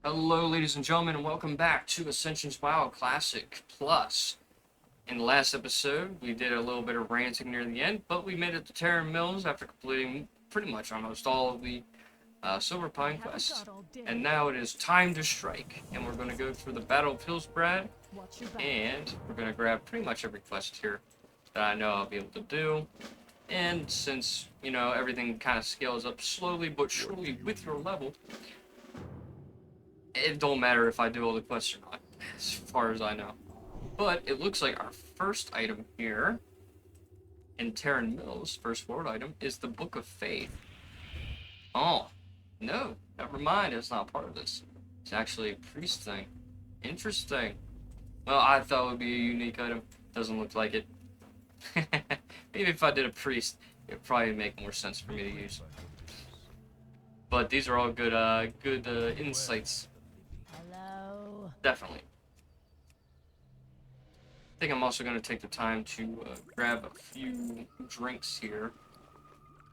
Hello, ladies and gentlemen, and welcome back to Ascension WoW Classic Plus. In the last episode, we did a little bit of ranting near the end, but we made it to Terra Mills after completing pretty much almost all of the Silver Pine quests. And now it is time to strike, and we're going to go through the Battle of Hillsbrad, and we're going to grab pretty much every quest here that I know I'll be able to do. And since, you know, everything kind of scales up slowly but surely with your level, it don't matter if I do all the quests or not, as far as I know. But it looks like our first item here in Terran Mills, first world item, is the Book of Faith. Oh, no, never mind, it's not part of this. It's actually a priest thing. Interesting. Well, I thought it would be a unique item. Doesn't look like it. Maybe if I did a priest, it would probably make more sense for me to use. But these are all good, insights. Hello. Definitely. I think I'm also going to take the time to grab a few drinks here.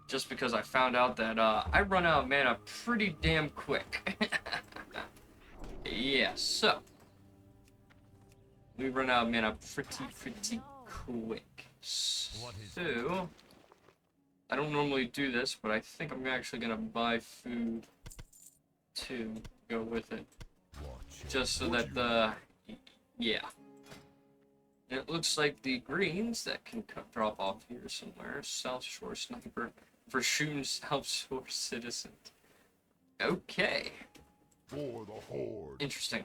Just because I found out that I run out of mana pretty damn quick. Yeah, so. We run out of mana pretty quick. So. I don't normally do this, but I think I'm actually going to buy food to go with it. Just so that yeah. And it looks like the greens that can drop off here somewhere. South Shore Sniper for shooting South Shore citizens. Okay. For the Horde. Interesting.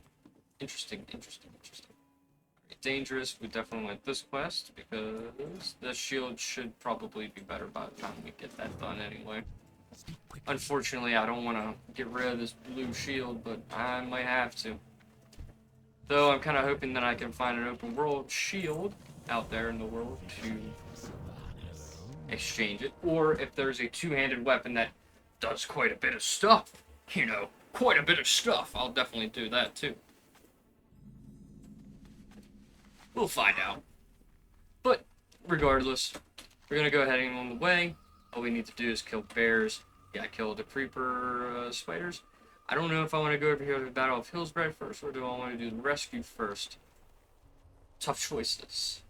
Dangerous. We definitely want this quest because the shield should probably be better by the time we get that done anyway. Unfortunately, I don't want to get rid of this blue shield, but I might have to. Though I'm kind of hoping that I can find an open world shield out there in the world to exchange it. Or if there's a two-handed weapon that does quite a bit of stuff, you know, quite a bit of stuff, I'll definitely do that too. We'll find out. But regardless, we're going to go ahead and on the way. All we need to do is kill bears. Yeah, kill the creeper spiders. I don't know if I want to go over here to the Battle of Hillsbrad first, or do I want to do the rescue first? Tough choices.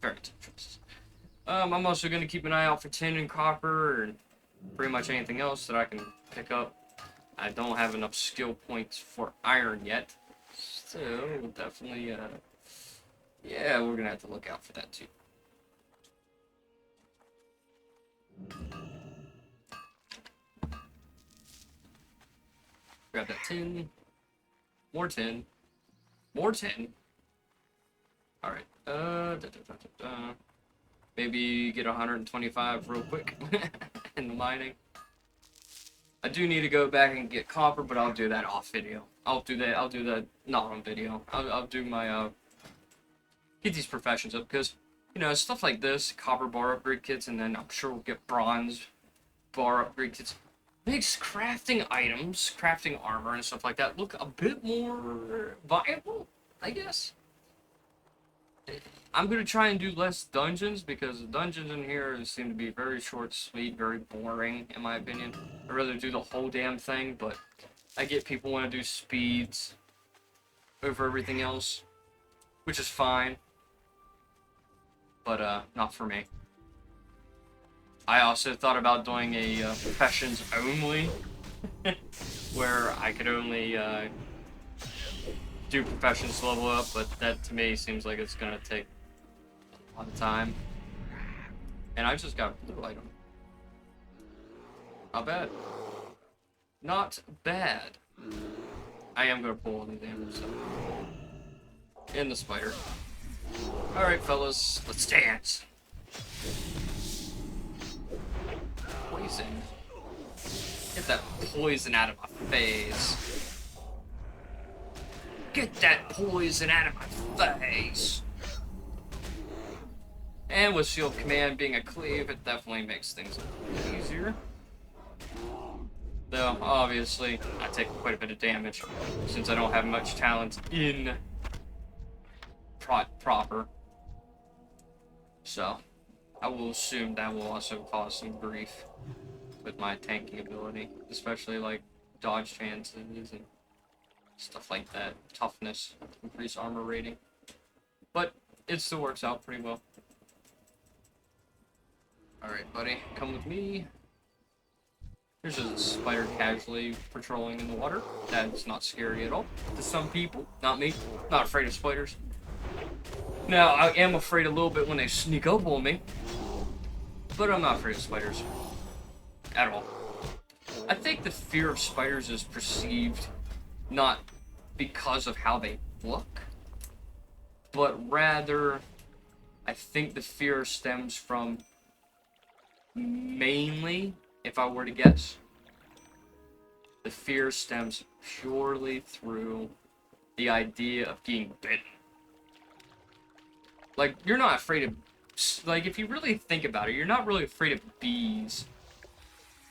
Very tough choices. I'm also going to keep an eye out for tin and copper, and pretty much anything else that I can pick up. I don't have enough skill points for iron yet, so we'll definitely, yeah, we're going to have to look out for that too. Grab that tin. More tin. More tin. Alright. Maybe get 125 real quick in the mining. I do need to go back and get copper, but I'll do that off video. I'll do that not on video. I'll do my, get these professions up, because, you know, stuff like this, copper bar upgrade kits, and then I'm sure we'll get bronze bar upgrade kits. Makes crafting items, crafting armor and stuff like that look a bit more viable, I guess. I'm going to try and do less dungeons because the dungeons in here seem to be very short, sweet, very boring, in my opinion. I'd rather do the whole damn thing, but I get people want to do speeds over everything else, which is fine, but not for me. I also thought about doing a professions only, where I could only do professions to level up, but that to me seems like it's gonna take a lot of time. And I just got a blue item. Not bad. Not bad. I am gonna pull all the damage stuff. And the spider. Alright, fellas, let's dance. Poison. Get that poison out of my face. Get that poison out of my face. And with shield command being a cleave, it definitely makes things a little easier. Though, obviously, I take quite a bit of damage since I don't have much talent in proper. So, I will assume that will also cause some grief with my tanking ability, especially like dodge chances and stuff like that. Toughness, increase armor rating. But it still works out pretty well. Alright, buddy, come with me. There's a spider casually patrolling in the water. That's not scary at all. To some people, not me. Not afraid of spiders. Now, I am afraid a little bit when they sneak up on me. But I'm not afraid of spiders. At all. I think the fear of spiders is perceived not because of how they look, but rather, I think the fear stems from mainly, if I were to guess, the fear stems purely through the idea of being bitten. Like, you're not afraid of, like, if you really think about it, you're not really afraid of bees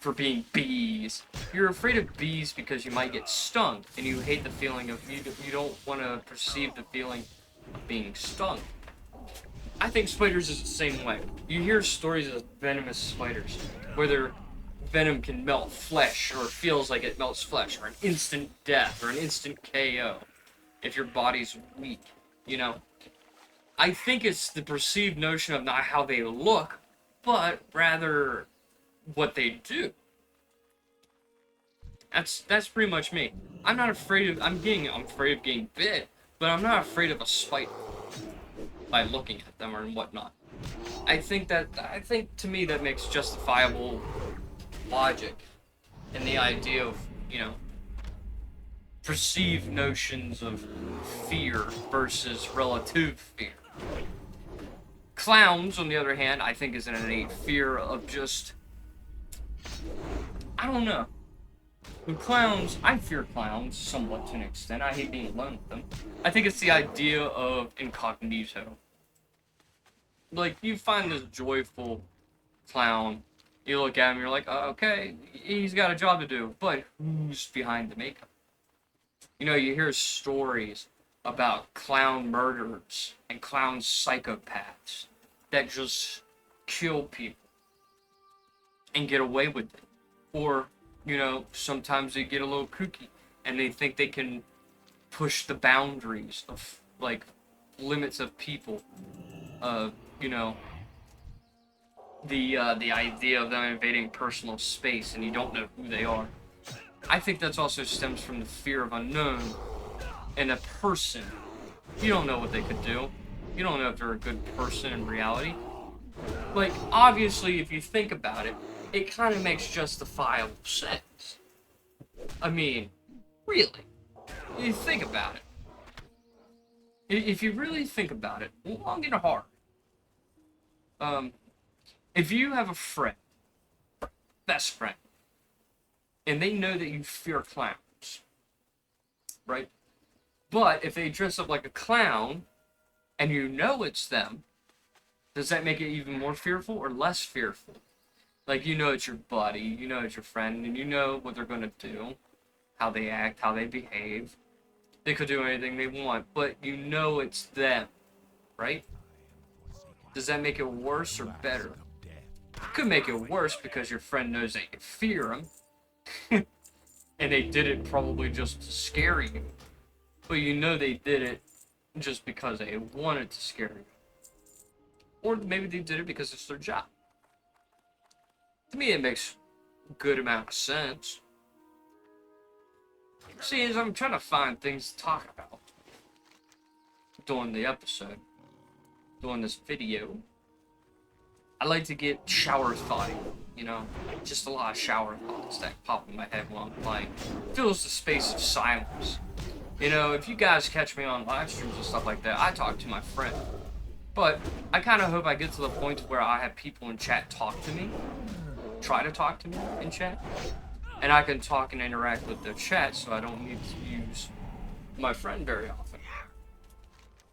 for being bees. You're afraid of bees because you might get stung, and you hate the feeling of, you don't want to perceive the feeling of being stung. I think spiders is the same way. You hear stories of venomous spiders, where their venom can melt flesh, or feels like it melts flesh, or an instant death, or an instant KO, if your body's weak, you know? I think it's the perceived notion of not how they look, but rather what they do. That's pretty much me. I'm not afraid of, I'm afraid of getting bit, but I'm not afraid of a spider by looking at them or whatnot. I think to me that makes justifiable logic in the idea of, you know, perceived notions of fear versus relative fear. Clowns, on the other hand, I think is an innate fear of just, I don't know. With clowns, I fear clowns somewhat to an extent. I hate being alone with them. I think it's the idea of incognito. Like, you find this joyful clown, you look at him, you're like, oh, okay, he's got a job to do, but who's behind the makeup? You know, you hear stories about clown murderers and clown psychopaths that just kill people and get away with it. Or, you know, sometimes they get a little kooky and they think they can push the boundaries of, like, limits of people. You know, the idea of them invading personal space and you don't know who they are. I think that's also stems from the fear of unknown. And a person, you don't know what they could do. You don't know if they're a good person in reality. Like, obviously, if you think about it, it kind of makes justifiable sense. I mean, really. You think about it. If you really think about it, long and hard. If you have a friend, best friend, and they know that you fear clowns, right? But if they dress up like a clown, and you know it's them, does that make it even more fearful or less fearful? Like, you know it's your buddy, you know it's your friend, and you know what they're gonna do, how they act, how they behave. They could do anything they want, but you know it's them, right? Does that make it worse or better? It could make it worse because your friend knows that you fear them, and they did it probably just to scare you. But you know they did it just because they wanted to scare you. Or maybe they did it because it's their job. To me, it makes a good amount of sense. See, as I'm trying to find things to talk about during the episode, during this video, I like to get shower thought, you know? Just a lot of shower thoughts that pop in my head while I'm playing. Fills the space of silence. You know, if you guys catch me on live streams and stuff like that, I talk to my friend. But I kind of hope I get to the point where I have people in chat talk to me. Try to talk to me in chat. And I can talk and interact with the chat so I don't need to use my friend very often.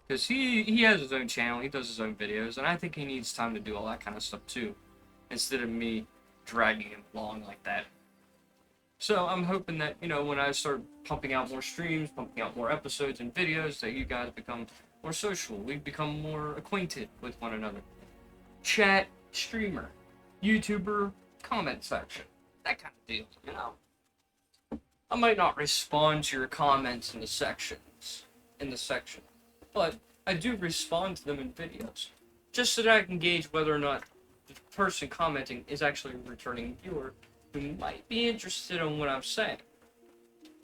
Because he has his own channel, he does his own videos, and I think he needs time to do all that kind of stuff too. Instead of me dragging him along like that. So I'm hoping that, you know, when I start pumping out more streams, pumping out more episodes and videos, that you guys become more social. We become more acquainted with one another. Chat, streamer, YouTuber, comment section. That kind of deal, you know? I might not respond to your comments in the section, but I do respond to them in videos, just so that I can gauge whether or not the person commenting is actually a returning viewer who might be interested in what I'm saying.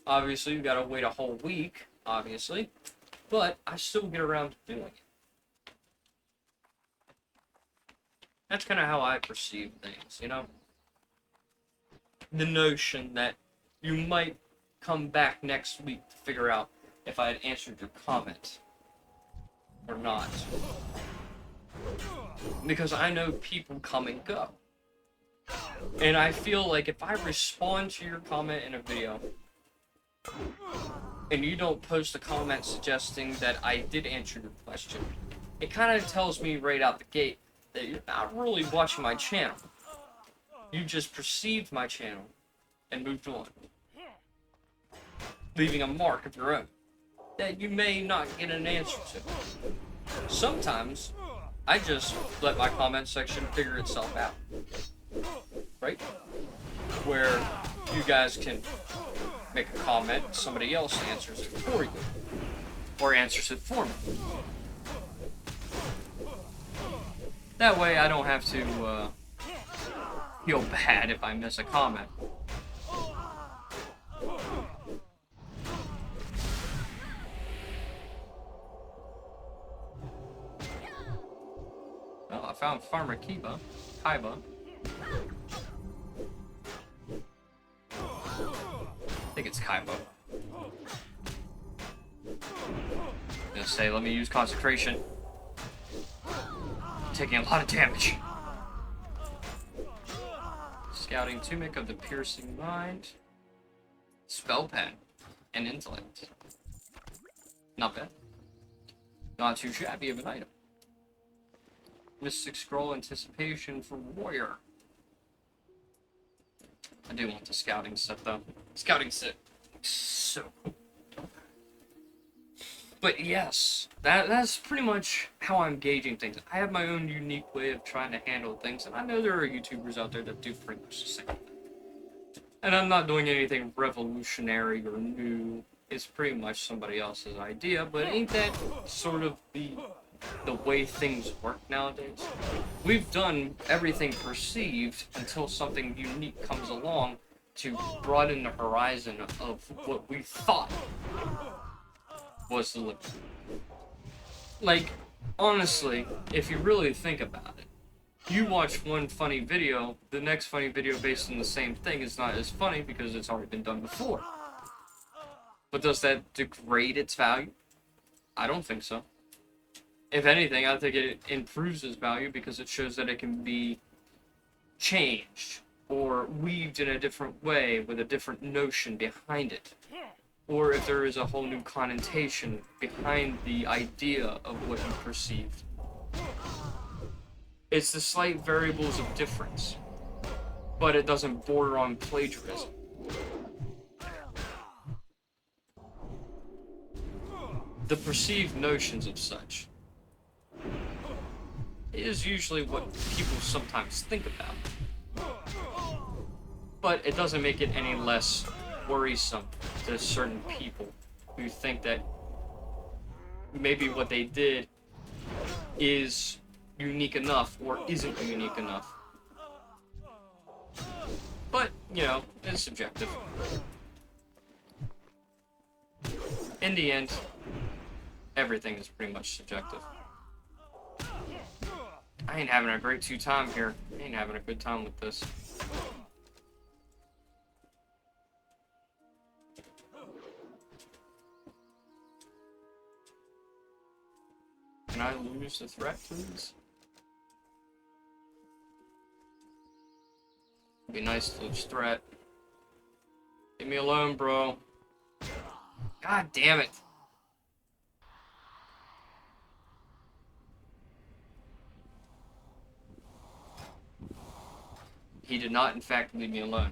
Obviously, you gotta wait a whole week, obviously, but I still get around to doing it. That's kind of how I perceive things, you know? The notion that you might come back next week to figure out if I had answered your comment or not. Because I know people come and go. And I feel like if I respond to your comment in a video, and you don't post a comment suggesting that I did answer your question, it kind of tells me right out the gate that you're not really watching my channel. You just perceived my channel and moved on, leaving a mark of your own that you may not get an answer to. Sometimes I just let my comment section figure itself out, right? Where you guys can make a comment, somebody else answers it for you, or answers it for me. That way I don't have to feel bad if I miss a comment. Well, I found Farmer Kaiba. I think it's Kaiba. I'm gonna say, let me use concentration. I'm taking a lot of damage. Scouting Tunic of the Piercing Mind. Spell Pen. And Intellect. Not bad. Not too shabby of an item. Mystic Scroll Anticipation for Warrior. I do want the scouting set though. Scouting set. So cool. But yes, that's pretty much how I'm gauging things. I have my own unique way of trying to handle things, and I know there are YouTubers out there that do pretty much the same thing. And I'm not doing anything revolutionary or new. It's pretty much somebody else's idea, but ain't that sort of the way things work nowadays? We've done everything perceived until something unique comes along to broaden the horizon of what we thought was the limit. Like, honestly, if you really think about it, you watch one funny video, the next funny video based on the same thing is not as funny because it's already been done before. But does that degrade its value? I don't think so. If anything, I think it improves its value because it shows that it can be changed or weaved in a different way with a different notion behind it. Or if there is a whole new connotation behind the idea of what you perceived. It's the slight variables of difference, but it doesn't border on plagiarism. The perceived notions of such is usually what people sometimes think about. But it doesn't make it any less worrisome to certain people who think that maybe what they did is unique enough or isn't unique enough. But, you know, it's subjective. In the end, everything is pretty much subjective. I ain't having a great time here. I ain't having a good time with this. Can I lose the threat, please? It'd be nice to lose threat. Leave me alone, bro. God damn it. He did not, in fact, leave me alone.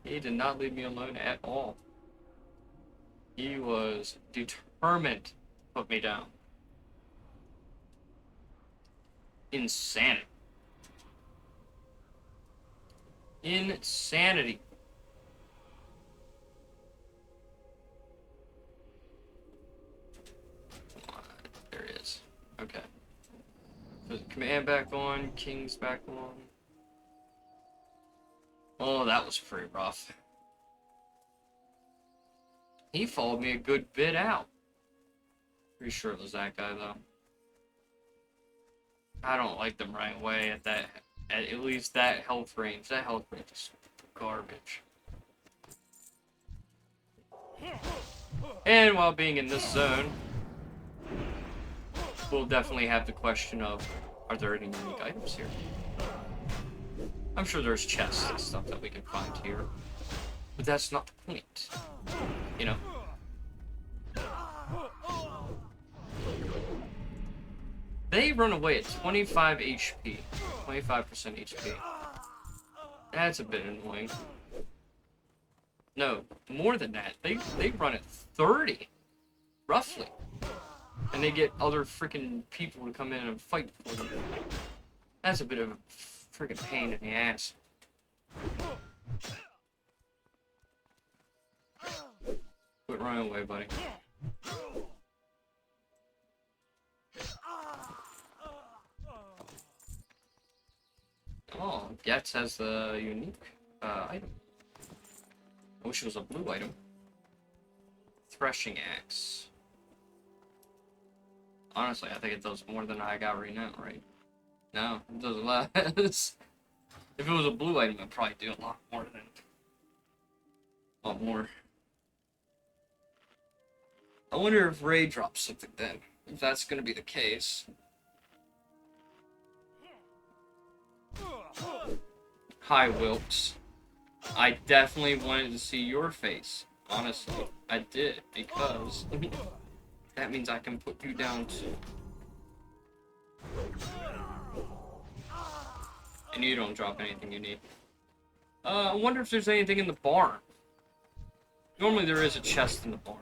He did not leave me alone at all. He was determined to put me down. Insanity. Insanity. There it is. Okay. Put the command back on, King's back on. Oh, that was pretty rough. He followed me a good bit out. Pretty sure it was that guy, though. I don't like them right away at that, at least that health range. That health range is garbage. And while being in this zone, we'll definitely have the question of, are there any unique items here? I'm sure there's chests and stuff that we can find here. But that's not the point. You know? They run away at 25 HP. 25% HP. That's a bit annoying. No, more than that. They run at 30. Roughly. And they get other freaking people to come in and fight for them. That's a bit of a freaking pain in the ass. Quit running away, buddy. Oh, Getz has the unique item. I wish it was a blue item. Threshing axe. Honestly, I think it does more than I got right now, right? No, it does less. If it was a blue item, it'd probably do a lot more than... A lot more. I wonder if Ray drops something then. If that's gonna be the case. Hi, Wilkes. I definitely wanted to see your face. Honestly, I did, because that means I can put you down too. And you don't drop anything you need. I wonder if there's anything in the barn. Normally there is a chest in the barn.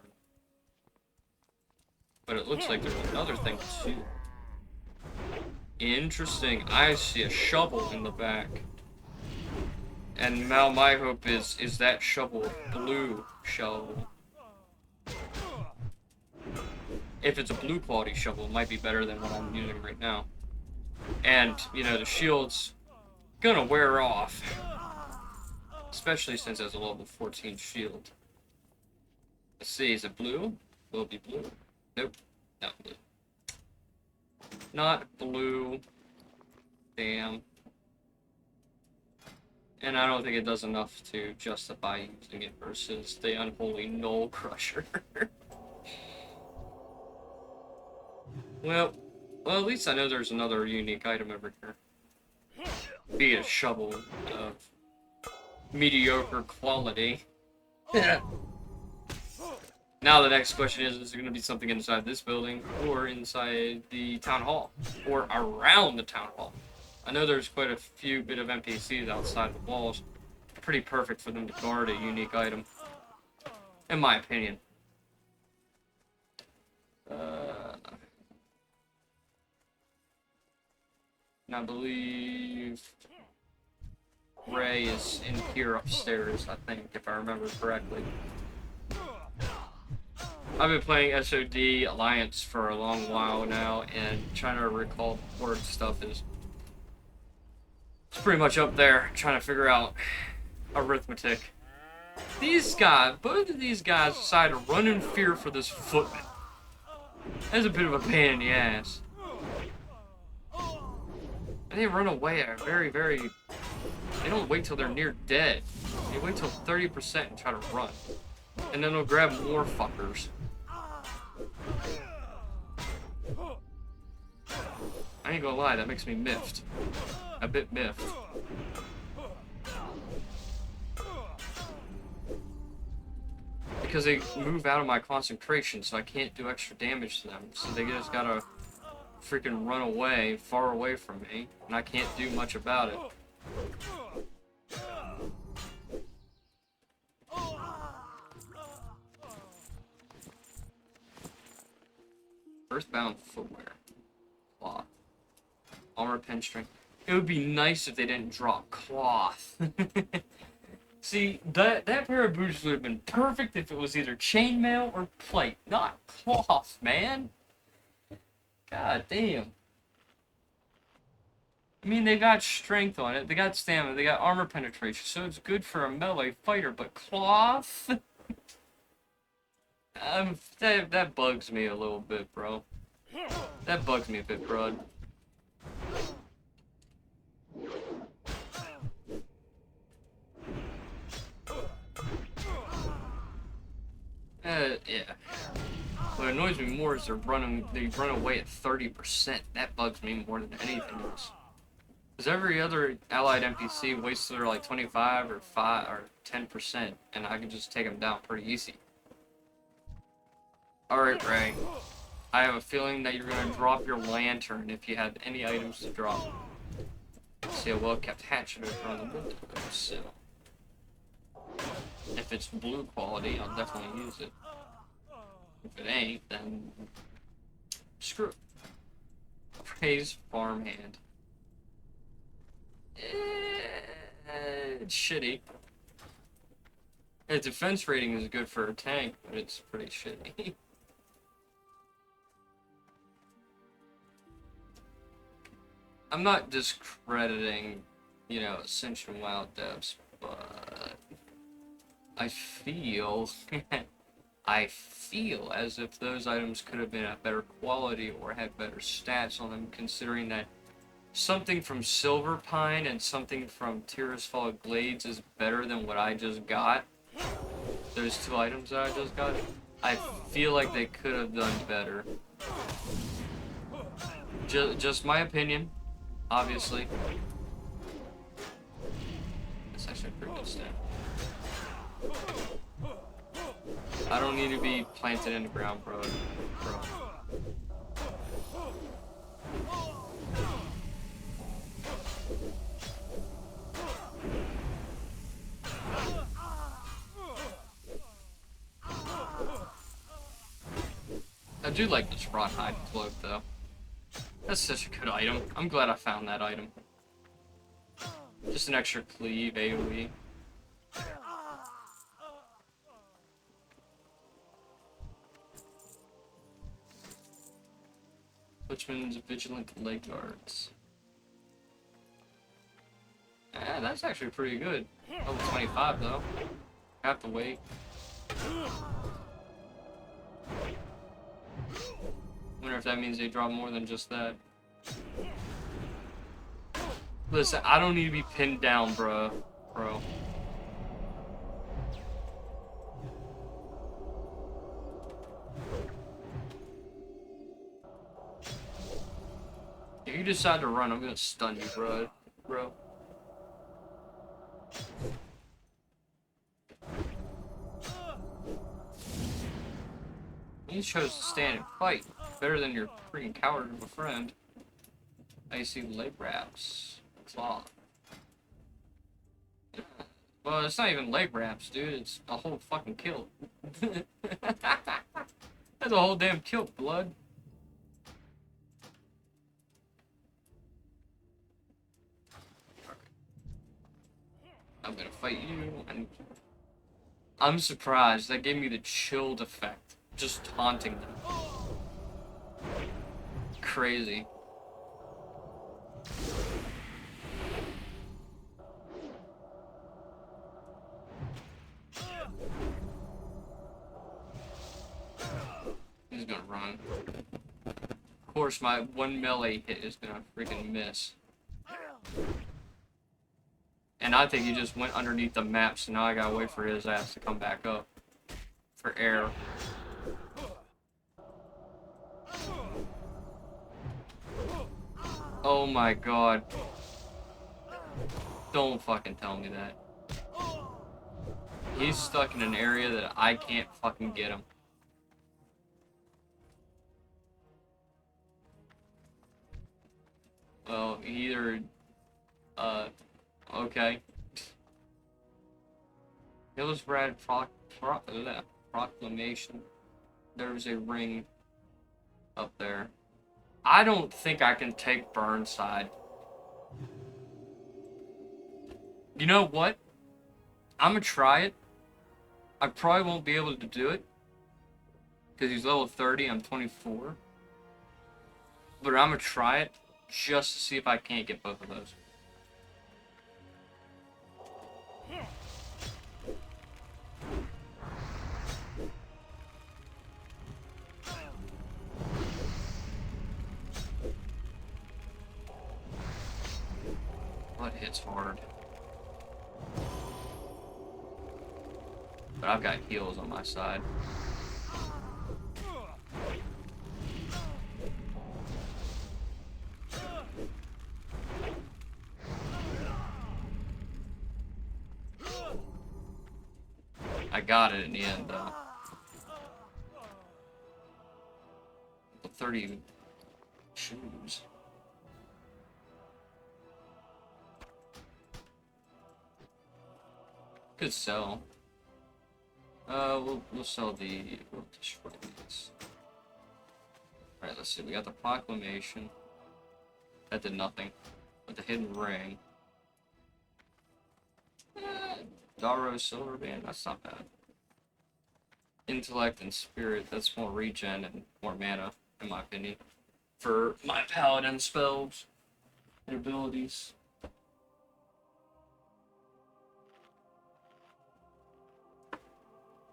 But it looks like there's another thing too. Interesting. I see a shovel in the back. And now my hope is that shovel a blue shovel? If it's a blue quality shovel, it might be better than what I'm using right now. And, you know, the shield's gonna wear off. Especially since it has a level 14 shield. Let's see, is it blue? Will it be blue? Nope, not blue. Not blue. Damn. And I don't think it does enough to justify using it versus the unholy Null Crusher. Well, at least I know there's another unique item over here. Be a shovel of mediocre quality. Now the next question is there going to be something inside this building, or inside the town hall, or around the town hall? I know there's quite a few bit of NPCs outside the walls. Pretty perfect for them to guard a unique item, in my opinion. And I believe Ray is in here upstairs, I think, if I remember correctly. I've been playing SOD Alliance for a long while now, and trying to recall word stuff is... It's pretty much up there, trying to figure out arithmetic. These guys, both of these guys decided to run in fear for this footman. That's a bit of a pain in the ass. And they run away at a very... They don't wait till they're near dead. They wait till 30% and try to run. And then they'll grab more fuckers. I ain't gonna lie, that makes me miffed. A bit miffed. Because they move out of my concentration, so I can't do extra damage to them. So they just gotta freaking run away, far away from me, and I can't do much about it. Earthbound footwear. Cloth. Armor pen string. It would be nice if they didn't drop cloth. See, that pair of boots would have been perfect if it was either chainmail or plate, not cloth, man. God damn. I mean, they got strength on it, they got stamina, they got armor penetration, so it's good for a melee fighter, but cloth? That bugs me a little bit, bro. That bugs me a bit, bro. Yeah. What annoys me more is they run away at 30%. That bugs me more than anything else. Because every other allied NPC wastes their like 25 or 5 or 10%, and I can just take them down pretty easy. Alright, Ray. I have a feeling that you're gonna drop your lantern if you have any items to drop. See a well-kept hatchet over on the window, so... If it's blue quality, I'll definitely use it. If it ain't, then... Screw it. Praise farmhand. It's shitty. Its defense rating is good for a tank, but it's pretty shitty. I'm not discrediting, you know, Ascension WoW devs, but I feel as if those items could have been at better quality or had better stats on them, considering that something from Silver Pine and something from Tirisfal Glades is better than what I just got. Those two items that I just got. I feel like they could have done better. Just my opinion, obviously. That's actually a pretty good stat. I don't need to be planted in the ground, bro. I do like this wrought hide cloak, though. That's such a good item. I'm glad I found that item. Just an extra cleave AoE. Switchman's Vigilant Leg Guards. That's actually pretty good. Level 25 though. I have to wait. Wonder if that means they drop more than just that. Listen, I don't need to be pinned down, bro. If you decide to run, I'm gonna stun you, bro. You chose to stand and fight. Better than your freaking coward of a friend. I see leg wraps. Claw. Well, it's not even leg wraps, dude. It's a whole fucking kill. That's a whole damn kill, blood. I'm gonna fight you, and I'm surprised. That gave me the chilled effect. Just taunting them. Crazy. He's gonna run. Of course, my one melee hit is gonna freaking miss. And I think he just went underneath the map, so now I gotta wait for his ass to come back up. For air. Oh my god. Don't fucking tell me that. He's stuck in an area that I can't fucking get him. Well, either... okay. Hillsbrad Proclamation. There's a ring up there. I don't think I can take Burnside. You know what? I'm gonna try it. I probably won't be able to do it because he's level 30. I'm 24. But I'm gonna try it just to see if I can't get both of those. What hits hard? But I've got heals on my side. I got it in the end, though. 30 shoes. Could sell. We'll sell we'll destroy these. Alright, let's see. We got the proclamation. That did nothing. But the hidden ring. Daro silver band, that's not bad. Intellect and spirit, that's more regen and more mana, in my opinion. For my paladin spells and abilities.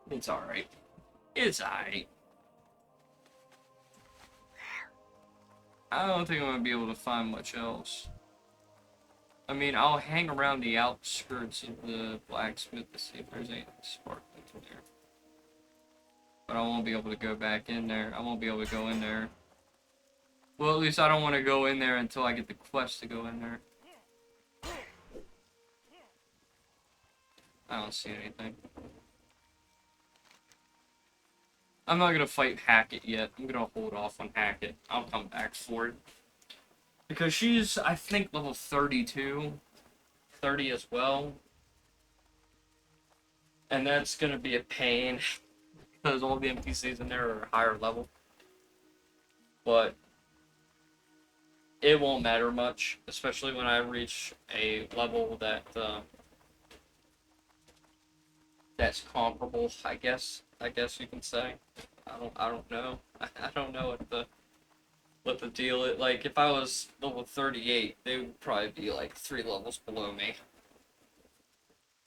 It's alright. It's alright. I don't think I'm gonna be able to find much else. I mean, I'll hang around the outskirts of the blacksmith to see if there's anything sparkling in there. But I won't be able to go back in there. I won't be able to go in there. Well, at least I don't want to go in there until I get the quest to go in there. I don't see anything. I'm not gonna fight Hackett yet. I'm gonna hold off on Hackett. I'll come back for it. Because she's, I think, level 32. 30 as well. And that's gonna be a pain. Because all the NPCs in there are higher level. But it won't matter much. Especially when I reach a level that that's comparable, I guess you can say. I don't know. I don't know what the deal is. Like, if I was level 38, they would probably be like 3 levels below me.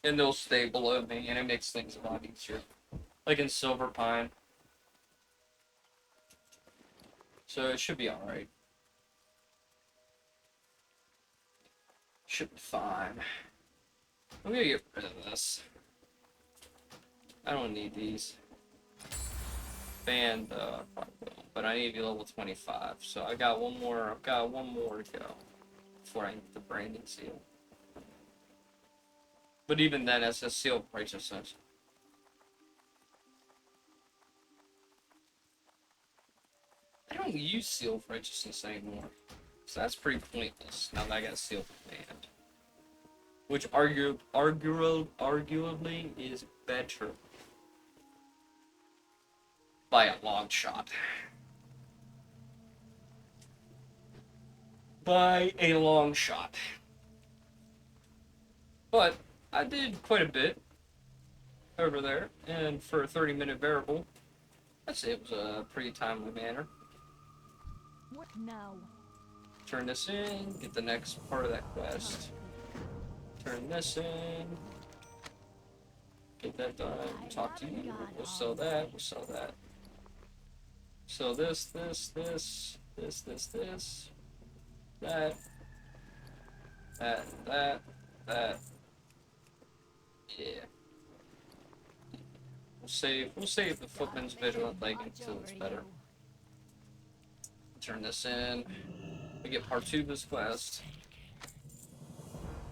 And they'll stay below me, and it makes things a lot easier. Like in Silver Pine. So it should be alright. Should be fine. I'm gonna get rid of this. I don't need these. Band, probably will, but I need to be level 25, so I've got one more to go before I get the branding seal. But even then, it's a seal of righteousness. I don't use seal of righteousness anymore, so that's pretty pointless now that I got seal of band. Which arguably is better. By a long shot. By a long shot. But I did quite a bit over there, and for a 30-minute variable, I'd say it was a pretty timely manner. What now? Turn this in, get the next part of that quest. Turn this in. Get that done. Talk to you. We'll sell that. We'll sell that. So this, that, yeah. We'll save the footman's vigilant leg until it's better. Turn this in. We get part 2 of this quest.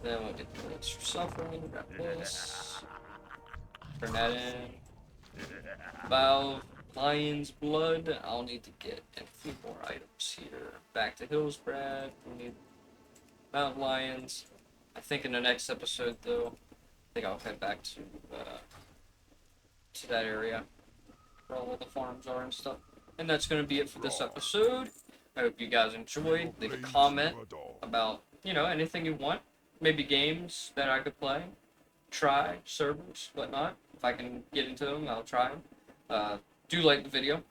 Then we'll get the extra suffering. Grab this. Turn that in. Valve. Lion's blood. I'll need to get a few more items here. Back to Hillsbrad. We need Mount Lions. I think in the next episode, though, I think I'll head back to that area where all the farms are and stuff. And that's going to be it for this episode. I hope you guys enjoyed. Leave a comment about, anything you want. maybe games that I could play, try servers, whatnot. If I can get into them, I'll try them. Do like the video.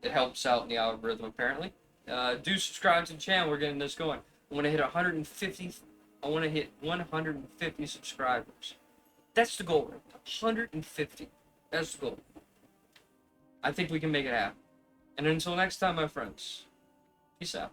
It helps out in the algorithm apparently. Do subscribe to the channel. We're getting this going. I want to hit 150. I want to hit 150 subscribers. That's the goal. 150. That's the goal. I think we can make it happen. And until next time, my friends. Peace out.